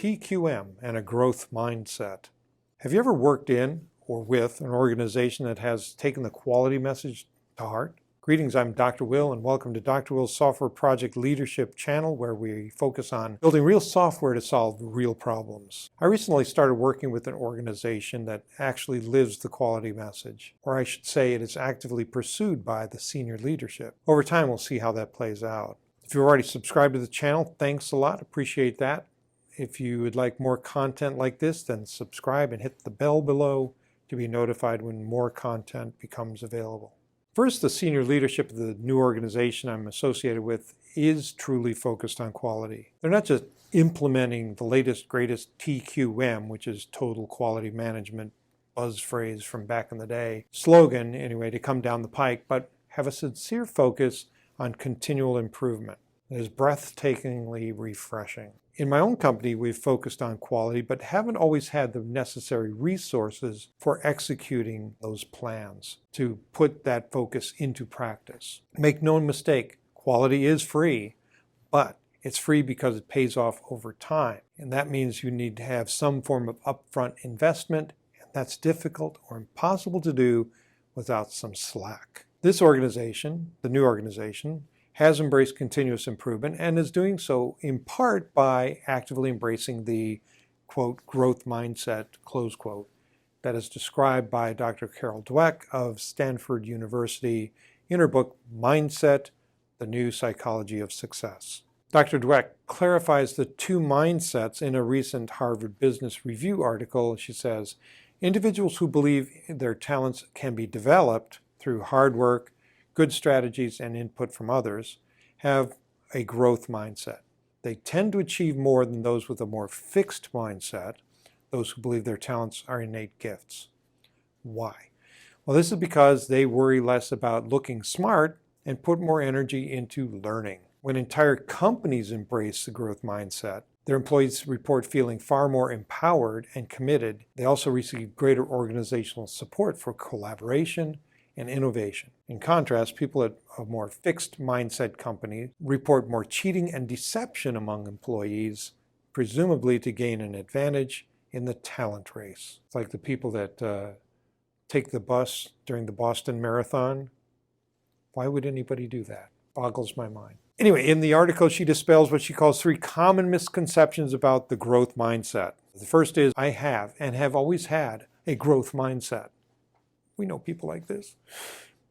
TQM and a growth mindset. Have you ever worked in or with an organization that has taken the quality message to heart? Greetings, I'm Dr. Will, and welcome to Dr. Will's Software Project Leadership channel, where we focus on building real software to solve real problems. I recently started working with an organization that actually lives the quality message, or I should say it is actively pursued by the senior leadership. Over time, we'll see how that plays out. If you've already subscribed to the channel, thanks a lot. Appreciate that. If you would like more content like this, then subscribe and hit the bell below to be notified when more content becomes available. First, the senior leadership of the new organization I'm associated with is truly focused on quality. They're not just implementing the latest, greatest TQM, which is Total Quality Management buzz phrase from back in the day, slogan anyway, to come down the pike, but have a sincere focus on continual improvement. It is breathtakingly refreshing. In my own company, we've focused on quality, but haven't always had the necessary resources for executing those plans to put that focus into practice. Make no mistake, quality is free, but it's free because it pays off over time. And that means you need to have some form of upfront investment, and that's difficult or impossible to do without some slack. This organization, the new organization, has embraced continuous improvement and is doing so in part by actively embracing the, quote, growth mindset, close quote, that is described by Dr. Carol Dweck of Stanford University in her book, Mindset, The New Psychology of Success. Dr. Dweck clarifies the two mindsets in a recent Harvard Business Review article. She says, individuals who believe their talents can be developed through hard work, good strategies, and input from others, have a growth mindset. They tend to achieve more than those with a more fixed mindset, those who believe their talents are innate gifts. Why? Well, this is because they worry less about looking smart and put more energy into learning. When entire companies embrace the growth mindset, their employees report feeling far more empowered and committed. They also receive greater organizational support for collaboration and innovation. In contrast, people at a more fixed mindset company report more cheating and deception among employees, presumably to gain an advantage in the talent race. It's like the people that take the bus during the Boston Marathon. Why would anybody do that? Boggles my mind. Anyway, in the article, she dispels what she calls 3 common misconceptions about the growth mindset. The first is, I have and have always had a growth mindset. We know people like this.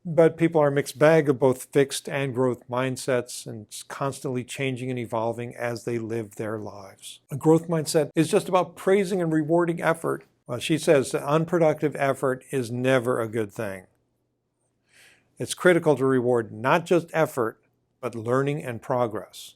But people are a mixed bag of both fixed and growth mindsets, and it's constantly changing and evolving as they live their lives. A growth mindset is just about praising and rewarding effort. Well, she says that unproductive effort is never a good thing. It's critical to reward not just effort, but learning and progress.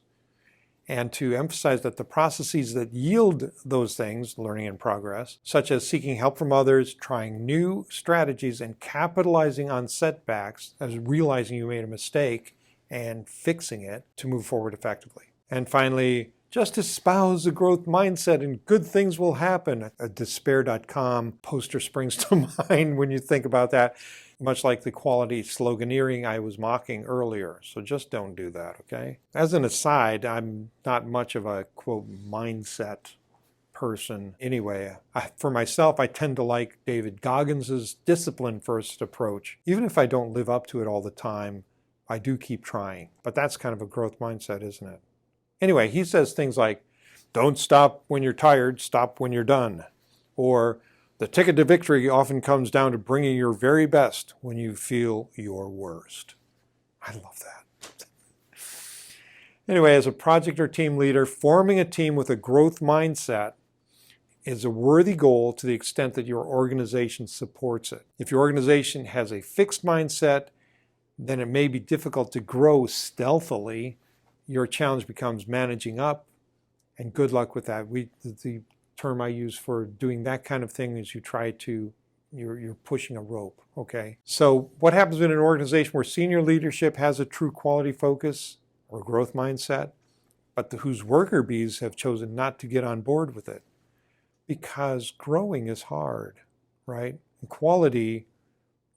And to emphasize that the processes that yield those things, learning and progress, such as seeking help from others, trying new strategies, and capitalizing on setbacks, as realizing you made a mistake and fixing it to move forward effectively. And finally, just espouse a growth mindset and good things will happen. A despair.com poster springs to mind when you think about that, much like the quality sloganeering I was mocking earlier. So just don't do that, okay? As an aside, I'm not much of a, quote, mindset person anyway. For myself, I tend to like David Goggins' discipline-first approach. Even if I don't live up to it all the time, I do keep trying. But that's kind of a growth mindset, isn't it? Anyway, he says things like, don't stop when you're tired, stop when you're done. Or, the ticket to victory often comes down to bringing your very best when you feel your worst. I love that. Anyway, as a project or team leader, forming a team with a growth mindset is a worthy goal to the extent that your organization supports it. If your organization has a fixed mindset, then it may be difficult to grow stealthily. Your challenge becomes managing up, and good luck with that. The term I use for doing that kind of thing is you're pushing a rope, okay? So what happens in an organization where senior leadership has a true quality focus or growth mindset, but whose worker bees have chosen not to get on board with it? Because growing is hard, right? And quality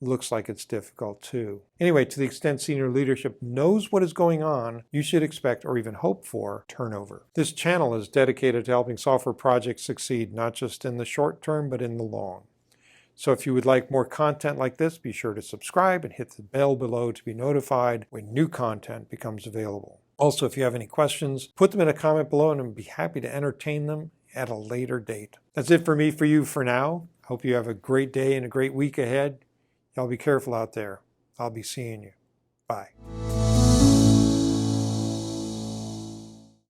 looks like it's difficult too. Anyway, to the extent senior leadership knows what is going on, you should expect or even hope for turnover. This channel is dedicated to helping software projects succeed, not just in the short term, but in the long. So if you would like more content like this, be sure to subscribe and hit the bell below to be notified when new content becomes available. Also, if you have any questions, put them in a comment below and I'd be happy to entertain them at a later date. That's it for me for you for now. Hope you have a great day and a great week ahead. Y'all be careful out there. I'll be seeing you. Bye.